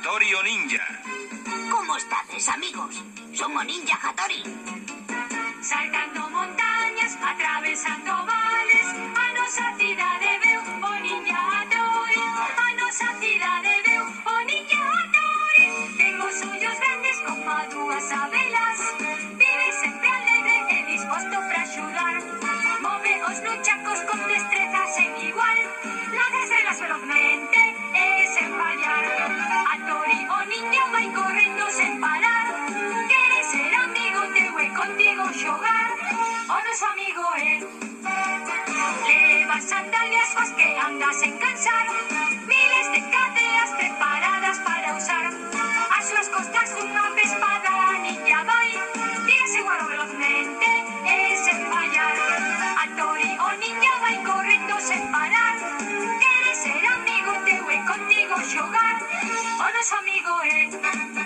Hattori o Ninja. Como estades, amigos? Son o Ninja Hattori. Saltando montañas, atravesando vales, a nosa cidade veu o Ninja Hattori. A nosa cidade veu o Ninja Hattori. Ten os ollos grandes como a dúas abelas, vive sempre alegre e disposto para axudar. Move os nunchakos con destreza sen igual, las estrelas velozmente e sen fallar. Hattori o ninja vai correndo sen parar, quere ser amigo teu e contigo xogar. O noso amigo é leva sandalias coas que anda sen cansar, miles de cadeas preparadas para usar. As súas costas unha espada ninja vai, tírase guaro velozmente e sen fallar. Hattori o ninja vai correndo sen parar, quere ser amigo teu e contigo xogar. O noso amigo é